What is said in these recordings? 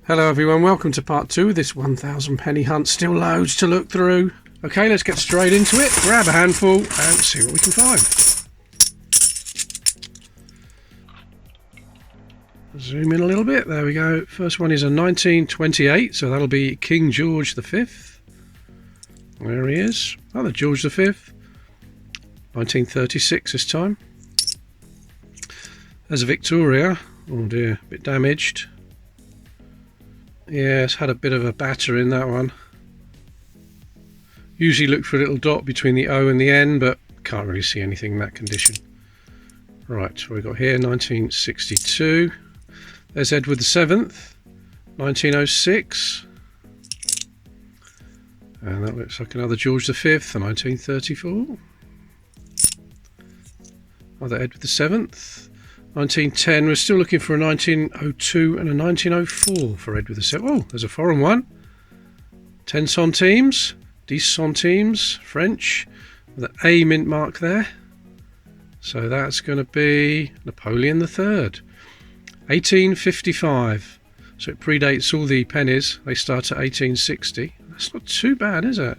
Hello everyone, welcome to part 2 of this 1000 penny hunt. Still loads to look through. Okay, let's get straight into it, grab a handful and see what we can find. Zoom in a little bit, there we go. First one is a 1928, so that'll be King George V. There he is, oh, the George V. 1936 this time. There's a Victoria, oh dear, a bit damaged. Yeah, it's had a bit of a batter in that one. Usually look for a little dot between the O and the N, but can't really see anything in that condition. Right, so we've got here 1962. There's Edward VII, 1906. And that looks like another George V, 1934. Another Edward VII. 1910, we're still looking for a 1902 and a 1904 for Edward VII. Oh, there's a foreign one. 10 centimes, 10 centimes, French, with an A mint mark there. So that's going to be Napoleon III. 1855. So it predates all the pennies. They start at 1860. That's not too bad, is it?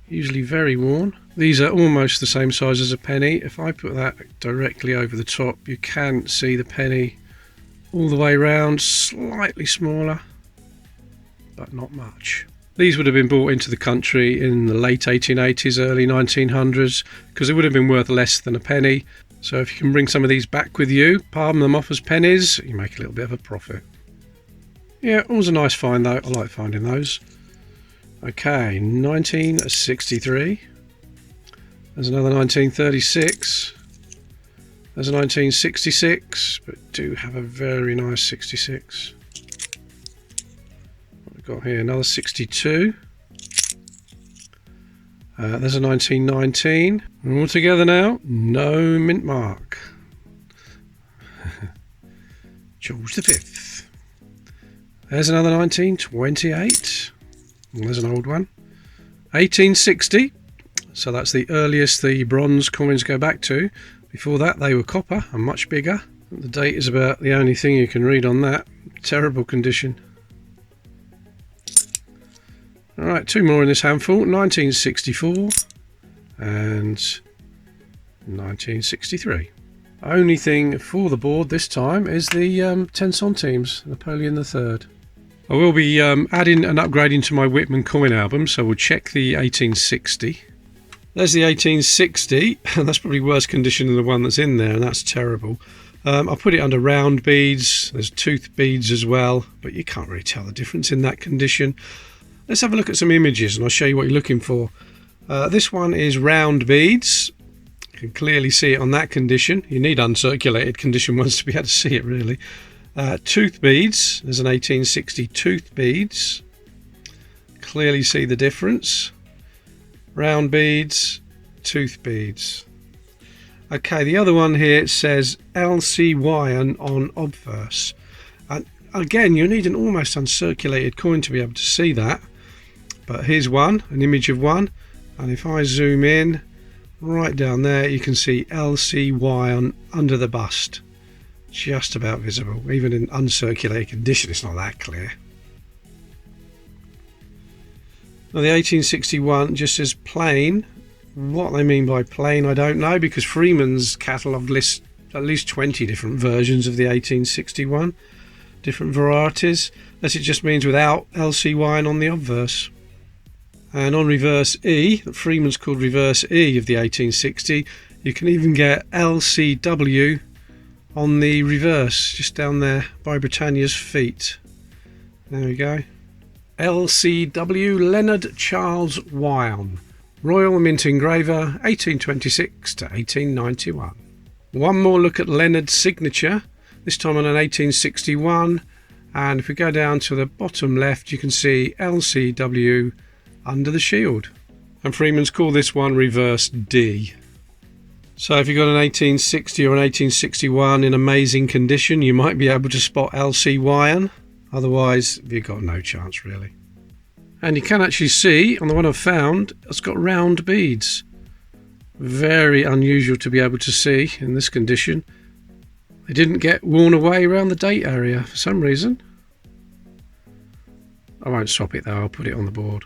Usually very worn. These are almost the same size as a penny. If I put that directly over the top, you can see the penny all the way around, slightly smaller, but not much. These would have been brought into the country in the late 1880s, early 1900s, because they would have been worth less than a penny. So if you can bring some of these back with you, palm them off as pennies, you make a little bit of a profit. Yeah, always a nice find though. I like finding those. Okay, 1963. There's another 1936. There's a 1966, but do have a very nice 66. What we've got here, another 62. There's a 1919. And all together now, no mint mark. George V. There's another 1928. Well, there's an old one. 1860. So that's the earliest the bronze coins go back to. Before that they were copper and much bigger. The date is about the only thing you can read on that. Terrible condition. Alright, two more in this handful. 1964 and 1963. Only thing for the board this time is the 10 centimes, Napoleon III. I will be adding and upgrading to my Whitman coin album, so we'll check the 1860. There's the 1860, and that's probably worse condition than the one that's in there, and that's terrible. I'll put it under round beads. There's tooth beads as well, but you can't really tell the difference in that condition. Let's have a look at some images and I'll show you what you're looking for. This one is round beads. You can clearly see it on that condition. You need uncirculated condition ones to be able to see it really. Tooth beads, there's an 1860 tooth beads. Clearly see the difference. Round beads, tooth beads. Okay, the other one here says LCY on obverse. And again, you need an almost uncirculated coin to be able to see that. But here's one, an image of one. And if I zoom in, right down there, you can see LCY under the bust. Just about visible. Even in uncirculated condition, it's not that clear. Now the 1861 just says plain. What they mean by plain I don't know, because Freeman's catalogue lists at least 20 different versions of the 1861, different varieties, unless it just means without LCY on the obverse. And on reverse E, that Freeman's called reverse E of the 1860, you can even get LCW on the reverse, just down there by Britannia's feet. There we go. LCW Leonard Charles Wyon, Royal Mint Engraver, 1826 to 1891. One more look at Leonard's signature, this time on an 1861, and if we go down to the bottom left you can see LCW under the shield. And Freeman's call this one reverse D. So if you've got an 1860 or an 1861 in amazing condition, you might be able to spot LCY. Otherwise, you've got no chance really. And you can actually see, on the one I've found, it's got round beads. Very unusual to be able to see in this condition. They didn't get worn away around the date area for some reason. I won't swap it though, I'll put it on the board.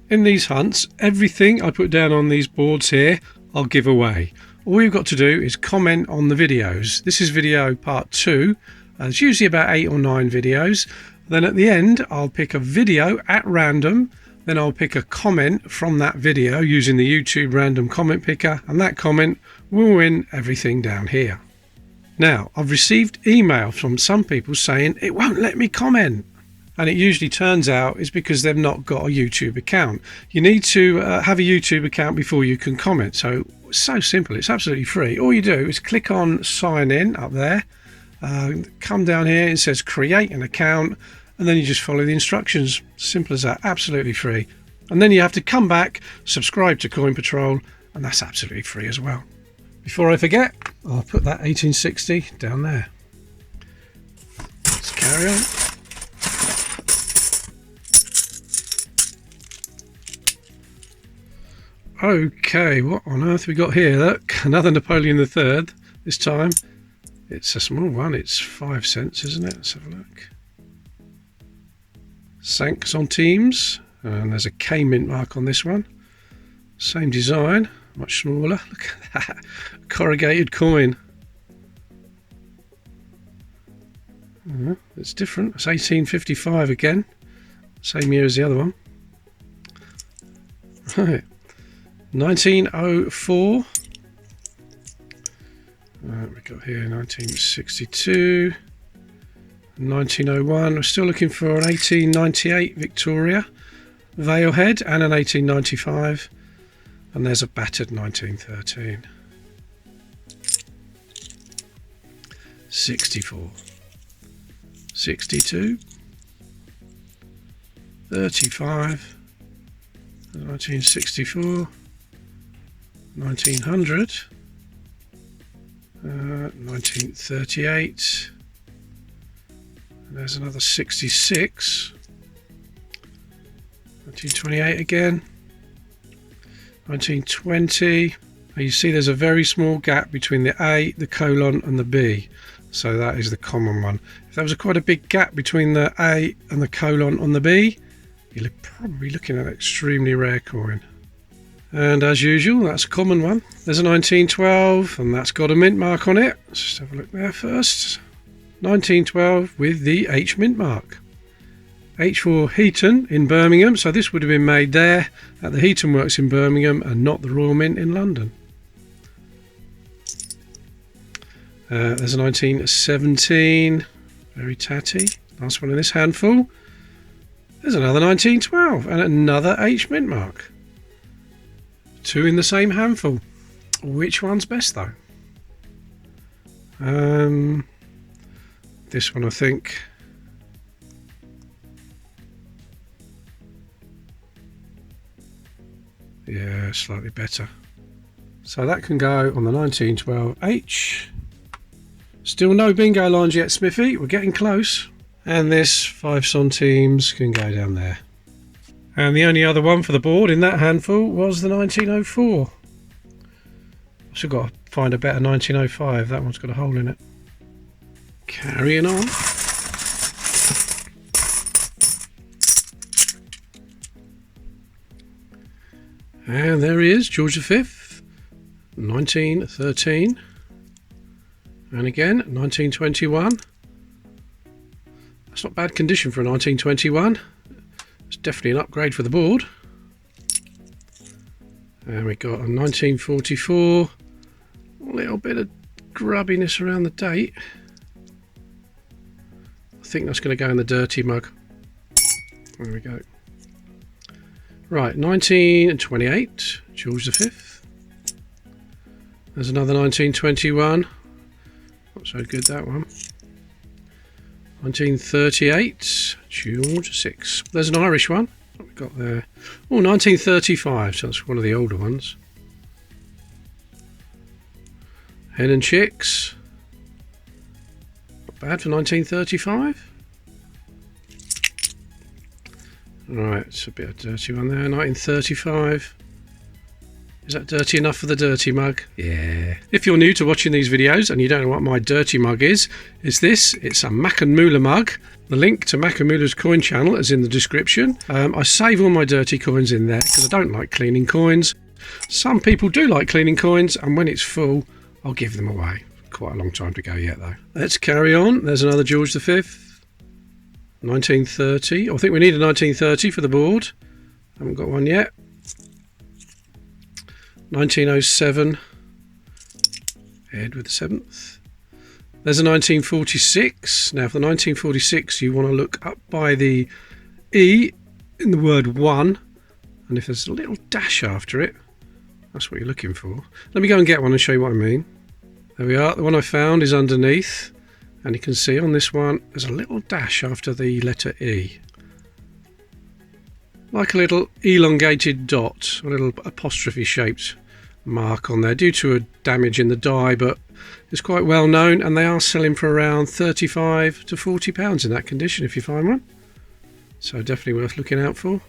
In these hunts, everything I put down on these boards here, I'll give away. All you've got to do is comment on the videos. This is video part 2. It's usually about 8 or 9 videos. Then at the end, I'll pick a video at random. Then I'll pick a comment from that video using the YouTube random comment picker, and that comment will win everything down here. Now, I've received email from some people saying it won't let me comment. And it usually turns out it's because they've not got a YouTube account. You need to have a YouTube account before you can comment. So simple, it's absolutely free. All you do is click on sign in up there, come down here, it says create an account, and then you just follow the instructions. Simple as that, absolutely free. And then you have to come back, subscribe to Coin Patrol, and that's absolutely free as well. Before I forget, I'll put that 1860 down there. Let's carry on. Okay, what on earth we got here? Look, another Napoleon III. This time it's a small one, it's 5 cents, isn't it? Let's have a look. 5 centimes, and there's a K mint mark on this one. Same design, much smaller. Look at that, corrugated coin. It's different, it's 1855 again, same year as the other one. Right. 1904. We got here 1962, 1901. We're still looking for an 1898 Victoria Veil head and an 1895, and there's a battered 1913. 64, 62, 35, 1964. 1900, 1938, and there's another 66, 1928 again, 1920. Now you see there's a very small gap between the A, the colon and the B, so that is the common one. If there was quite a big gap between the A and the colon and the B, you're probably looking at an extremely rare coin. And as usual, that's a common one. There's a 1912, and that's got a mint mark on it. Let's just have a look there first. 1912 with the H mint mark. H for Heaton in Birmingham, so this would have been made there at the Heaton Works in Birmingham and not the Royal Mint in London. There's a 1917, very tatty. Last one in this handful. There's another 1912 and another H mint mark. 2 in the same handful. Which one's best though? This one, I think. Yeah, slightly better. So that can go on the 1912 H. Still no bingo lines yet, Smithy. We're getting close. And this 5 centimes can go down there. And the only other one for the board in that handful was the 1904. I've still got to find a better 1905. That one's got a hole in it. Carrying on. And there he is, George V, 1913. And again, 1921. That's not bad condition for a 1921. It's definitely an upgrade for the board. And we got a 1944. A little bit of grubbiness around the date. I think that's going to go in the dirty mug. There we go. Right, 1928, George V. There's another 1921. Not so good, that one. 1938, George VI. There's an Irish one. What we got there? Oh, 1935, so that's one of the older ones. Hen and Chicks. Not bad for 1935. Right, it's a bit of a dirty one there. 1935. Is that dirty enough for the dirty mug? Yeah. If you're new to watching these videos and you don't know what my dirty mug is this. It's a Mac and Moolah mug. The link to Mac and Moolah's coin channel is in the description. I save all my dirty coins in there because I don't like cleaning coins. Some people do like cleaning coins, and when it's full, I'll give them away. Quite a long time to go yet, though. Let's carry on. There's another George V. 1930. I think we need a 1930 for the board. Haven't got one yet. 1907. Edward the 7th. There's a 1946. Now, for the 1946, you want to look up by the E in the word 1, and if there's a little dash after it, that's what you're looking for. Let me go and get one and show you what I mean. There we are. The one I found is underneath, and you can see on this one there's a little dash after the letter E, like a little elongated dot, a little apostrophe shaped mark on there due to a damage in the die, but it's quite well known, and they are selling for around £35 to £40 in that condition if you find one, so definitely worth looking out for.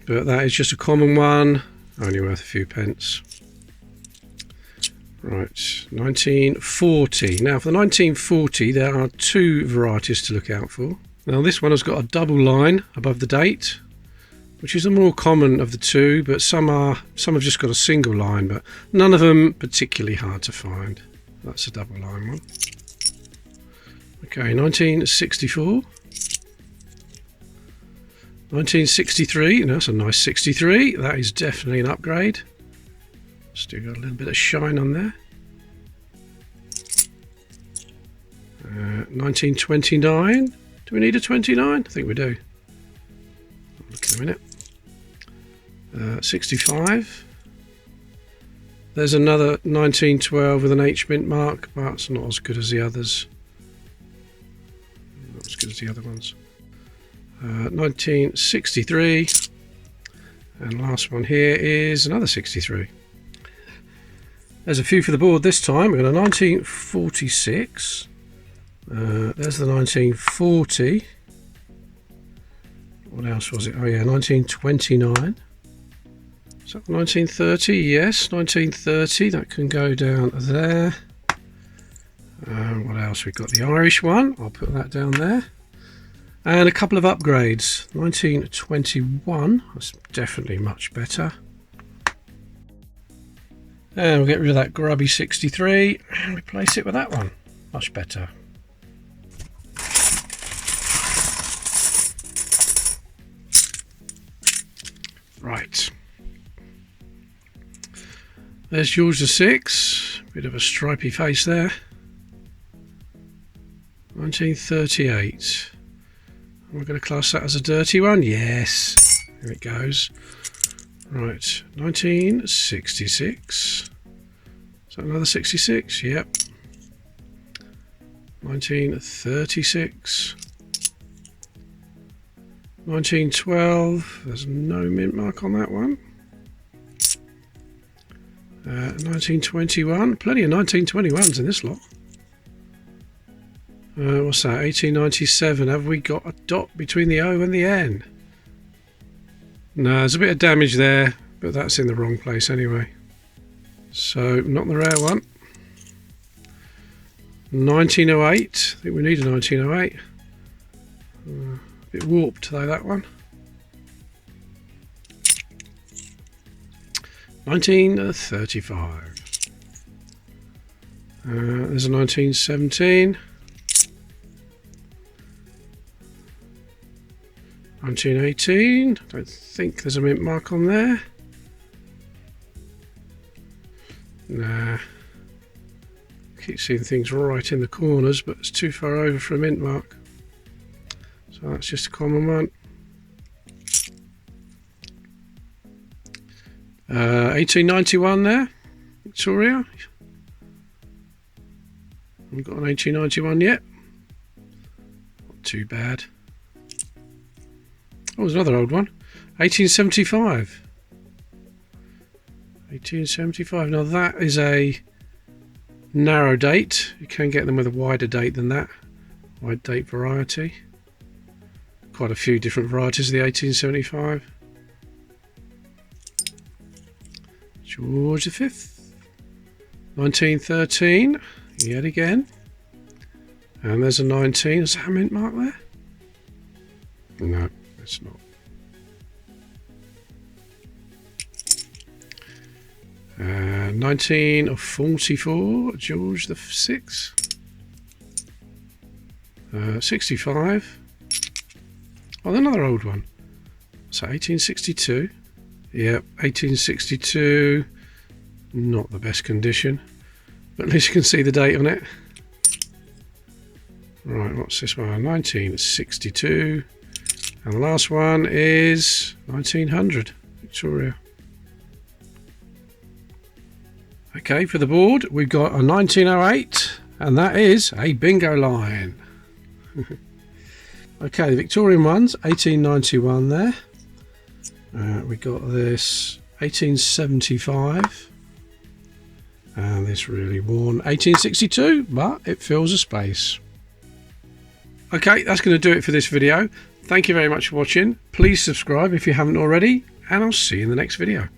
But that is just a common one, only worth a few pence. Right, 1940. Now for the 1940 there are two varieties to look out for. Now this one has got a double line above the date, which is the more common of the two, but some have just got a single line, but none of them particularly hard to find. That's a double line one. Okay, 1964. 1963, that's a nice 63. That is definitely an upgrade. Still got a little bit of shine on there. 1929. Do we need a 29? I think we do. I'll look in a minute. 65. There's another 1912 with an H mint mark, but it's not as good as the others. Not as good as the other ones. 1963. And last one here is another 63. There's a few for the board this time. We've got a 1946. There's the 1940. What else was it? Oh yeah, 1929. Is that 1930? Yes, 1930. That can go down there. What else? We've got the Irish one. I'll put that down there. And a couple of upgrades. 1921. That's definitely much better. And we'll get rid of that grubby 63 and replace it with that one. Much better. Right. There's George VI. Bit of a stripy face there. 1938. We're going to class that as a dirty one. Yes. Here it goes. Right, 1966. Is that another 66? Yep. 1936. 1912. There's no mint mark on that one. 1921. Plenty of 1921s in this lot. What's that? 1897. Have we got a dot between the O and the N? No, there's a bit of damage there, but that's in the wrong place anyway. So, not the rare one. 1908. I think we need a 1908. A bit warped though, that one. 1935. There's a 1917. 1918. Don't think there's a mint mark on there. Nah. Keep seeing things right in the corners, but it's too far over for a mint mark. So that's just a common one. 1891 there. Victoria. Haven't got an 1891 yet. Not too bad. Oh, there's another old one. 1875. 1875. Now that is a narrow date. You can get them with a wider date than that. Wide date variety. Quite a few different varieties of the 1875. George V. 1913, yet again. And there's a 19. Is that a mint mark there? No, it's not. 1944, George the VI. 65. Oh, another old one. So 1862. Yep, 1862. Not the best condition, but at least you can see the date on it. Right, what's this one? 1962. And the last one is 1900, Victoria. Okay, for the board, we've got a 1908, and that is a bingo line. Okay, the Victorian ones, 1891 there. We got this 1875. And this really worn 1862, but it fills a space. Okay, that's going to do it for this video. Thank you very much for watching. Please subscribe if you haven't already, and I'll see you in the next video.